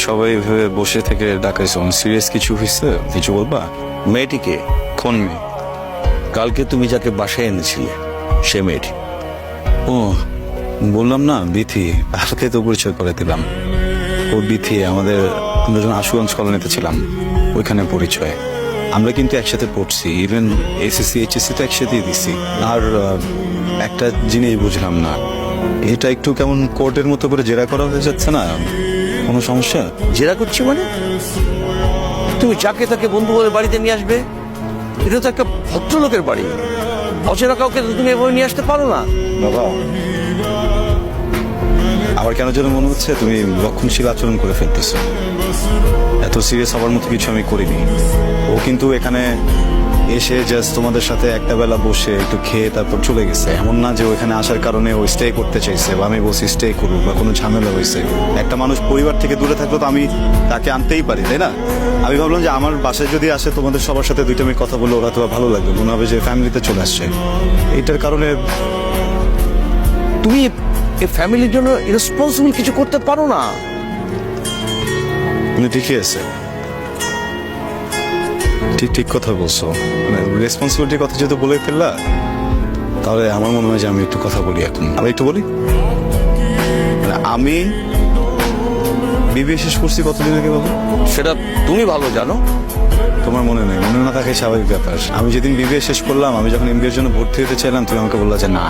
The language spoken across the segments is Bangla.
সবাই ভেবে বসে থেকে ডাকাইছো, সিরিয়াস কিছু হয়েছে? কিছু বলবা? মেয়েটিকে কোন মেয়ে? কালকে তুমি যাকে বাসায় এনেছিলে সে মেয়েটি। ও বললাম না, বিথি। আজকে তো পরিচয় করে দিলাম। ও বিথি। আমরা যখন আশুগঞ্জ কলোনিতে ছিলাম ওইখানে পরিচয়। আমরা কিন্তু একসাথে পড়ছি, ইভেন এসএসসি এইচএসসি তো একসাথেই দিছি। আর একটা জিনিস বুঝলাম না, এটা একটু কেমন কোর্টের মতো করে জেরা করা হয়ে যাচ্ছে না? কোনো সমস্যা? জেরা করছি মানে? তুমি যাকে তাকে বন্ধু বলে বাড়িতে নিয়ে আসবে? এটা তো একটা ভদ্রলোকের বাড়ি। অচেনা কাউকে তো তুমি এভাবে নিয়ে আসতে পারো না। বাবা, আমার কেন যেন মনে হচ্ছে তুমি রক্ষণশীল আচরণ করে ফেলতেছো। এত সিরিয়াস হওয়ার মতো কিছু আমি করিনি। ও কিন্তু এখানে এসে জাস্ট তোমাদের সাথে একটা বেলা বসে একটু খেয়ে তারপর চলে গেছে। এমন না যে ওইখানে আসার কারণে ও স্টে করতে চাইছে বা আমি বলছি স্টে করুক বা কোনো ঝামেলা হয়েছে। একটা মানুষ পরিবার থেকে দূরে থাকলো তো আমি তাকে আনতেই পারি, তাই না? আমি ভাবলাম যে আমার বাসায় যদি আসে তোমাদের সবার সাথে দুইটা আমি কথা বলে ওরা তো ভালো লাগবে, মনে হবে যে ফ্যামিলিতে চলে আসছে। এইটার কারণে তুমি এই ফ্যামিলির জন্য রেসপন্সিবল কিছু করতে পারো না। ঠিকই আছে, ঠিক কথা বলছো। মানে রেসপন্সিবিলিটির কথা যেহেতু বলে ফেললা, তাহলে আমার মনে হয় যে আমি একটু কথা বলি এখন। আমি একটু বলি। মানে আমি বিবিএ শেষ করছি কতদিন আগে বাবু? সেটা তুমি ভালো জানো। তোমার মনে নেই? মনে না থাকে স্বাভাবিক ব্যাপার। আমি যেদিন বিবিএ শেষ করলাম, আমি যখন এমবিএর জন্য ভর্তি হতে চাইলাম, তুমি আমাকে বললা যে না,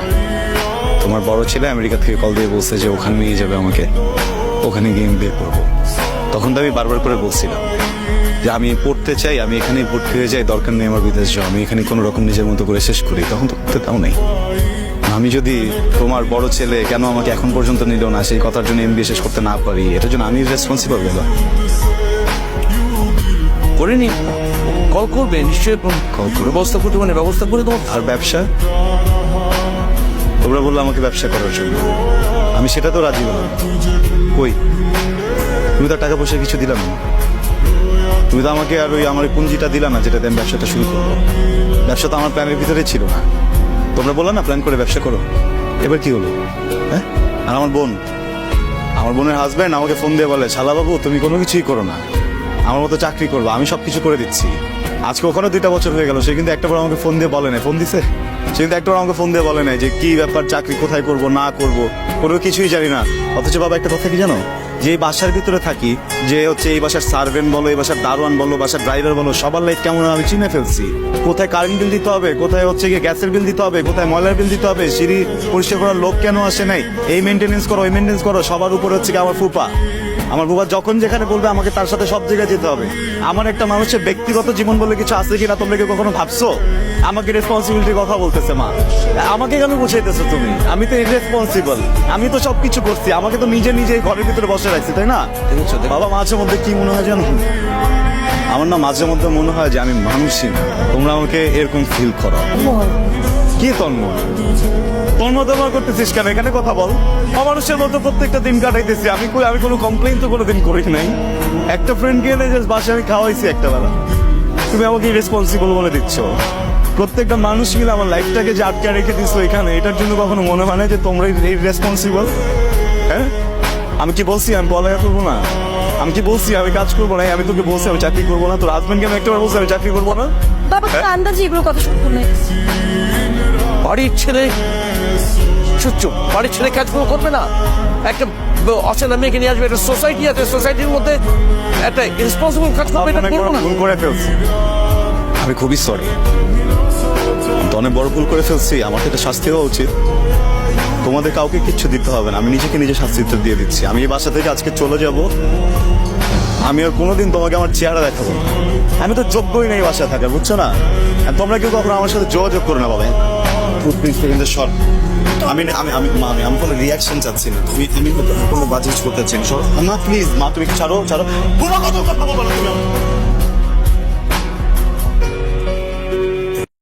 তোমার বড় ছেলে আমেরিকা থেকে কল দিয়ে বলছে যে ওখানে নিয়ে যাবে আমাকে, ওখানে গিয়ে এমবিএ করবো। তখন তো আমি বারবার করে বলছিলাম যে আমি পড়তে চাই, আমি এখানে ভর্তি হয়ে যাই, দরকার নেই আমার বিদেশ যাওয়া, আমি এখানে কোনো রকম নিজের মতো করে শেষ করি। তখন তো করতে তাও নেই। আমি যদি তোমার বড় ছেলে কেন আমাকে এখন পর্যন্ত নিল না, সেই কথার জন্য এমবিএ শেষ করতে না পারি, এটার জন্য আমি রেসপন্সিবল গেলাম। করে নি, কল করবে নিশ্চয়ই। কল করে ব্যবস্থা করতে মানে ব্যবস্থা করে তোমার। আর ব্যবসা? তোমরা বললো আমাকে ব্যবসা করার জন্য, আমি সেটা তো রাজি হলাম। কই, তুমি তো টাকা পয়সা কিছু দিলাম না। তুমি তো আমাকে আর ওই আমার পুঁজিটা দিলা না যেটাতে আমি ব্যবসাটা শুরু করবো। ব্যবসা তো আমার প্ল্যানের ভিতরে ছিল না। তোমরা বললা না প্ল্যান করে ব্যবসা করো। এবার কি হলো? হ্যাঁ? আর আমার বোনের হাজব্যান্ড আমাকে ফোন দিয়ে বলে, শালা বাবু তুমি কোনো কিছুই করো না, আমার মতো চাকরি করবো, আমি সবকিছু করে দিচ্ছি। আজকে ওখানে 2টা বছর হয়ে গেল, সে কিন্তু একটাবার আমাকে ফোন দিয়ে বলে নাই। ফোন দিছে? সে কিন্তু একটাবার আমাকে ফোন দিয়ে বলে নাই যে কি ব্যাপার, চাকরি কোথায় করবো না করবো, কোনো কিছুই জানি না। অথচ বাবা একটা কথা কি জানো, যে এই বাসার ভিতরে থাকি, যে হচ্ছে এই বাসার সার্ভেন্ট বলো, এই বাসার দারোয়ান বলো, বাসার ড্রাইভার বলো, সবার লাইফ কেমন আমি চিনে ফেলছি। কোথায় কারেন্ট বিল দিতে হবে, কোথায় হচ্ছে গিয়ে গ্যাসের বিল দিতে হবে, কোথায় ময়লার বিল দিতে হবে, সিঁড়ি পরিষ্কার করার লোক কেন আসে নাই, এই মেনটেনেন্স করো ওই মেনটেন্স করো। সবার উপরে হচ্ছে কি আমার ফুপা। আমার বাবা যখন যেখানে বলবে আমাকে তার সাথে সব জায়গায় যেতে হবে। আমার একটা মানুষের ব্যক্তিগত জীবন বলে কিছু আছে কিনা তোমরা কি কখনো ভাবছো? আমাকে রেসপন্সিবিলিটির কথা বলতেছে মা, আমাকে কেন বুঝাইতেছো তুমি? আমি তো ইরেসপন্সিবল, আমি তো সবকিছু করছি, আমাকে তো নিজে ঘরের ভিতরে বসে রাখছি, তাই না? বাবা মাঝে মধ্যে কি মনে হয় জানো, আমার না মাঝে মধ্যে মনে হয় যে আমি মানুষই না, তোমরা আমাকে এরকম ফিল করো। কি তন্ময় করতেছিস কেন? এখানে কথা বল। অমানুষের মতো প্রত্যেকটা দিন কাটাইতেছি। আমি কোনো কমপ্লেইন তো কোনোদিন করি নাই। একটা ফ্রেন্ডকে এনে জাস্ট বাসায় আমি খাওয়াইছি একটা বেলা, তুমি আমাকে রেসপন্সিবল বলে দিচ্ছ। প্রত্যেকটা মানুষ মিলে আমার লাইফটাকে যে আটকে রেখে দিচ্ছ এখানে, এটার জন্য কখনো মনে হয় না যে তোমরা রেসপন্সিবল? হ্যাঁ, আমি কি বলছি আমি পড়ালেখা করবো না? আমি কি বলছি আমি কাজ করবো না? আমি তোকে বলছি আমি চাকরি করবো না? তোর হাজবেন্ডকে আমি একটাবার বলছি আমি চাকরি করবো না? বাবা আন্দাজে এগুলো কথা শুনবো না। বাড়ির ছেলে চুপ, বাড়ির ছেলে কাজগুলো করবে না? একটা অচেনা মেয়েকে নিয়ে আসবে, একটা সোসাইটি আছে, সোসাইটির মধ্যে একটা রেসপন্সিবল কাজ করবে, এটা করবো না? ভুল করে ফেলছি, আমি খুবই সরি। অনেক বড় ভুল করে ফেলছি, আমার তো এটা শাস্তি হওয়া উচিত। তোমাদের কাউকে কিচ্ছু দিতে হবে না, আমি নিজে শাস্তি দিয়ে দিচ্ছি। আমি এই বাসা থেকে আজকে চলে যাব, আমি আর কোনোদিন তোমাকে আমার চেহারা দেখাবো না। আমি তো যোগ্যই নেই বাসায় থাকার, বুঝছো না? আর তোমরা কেউ কখনো আমার সাথে যোগাযোগ করো না বাবা। আমি কোনো রিয়াকশন চাচ্ছি না, তুমি কোনো বাজিজ করতে চাই। মা প্লিজ, মা তুমি ছাড়ো কোনো কথা বলো না তুমি।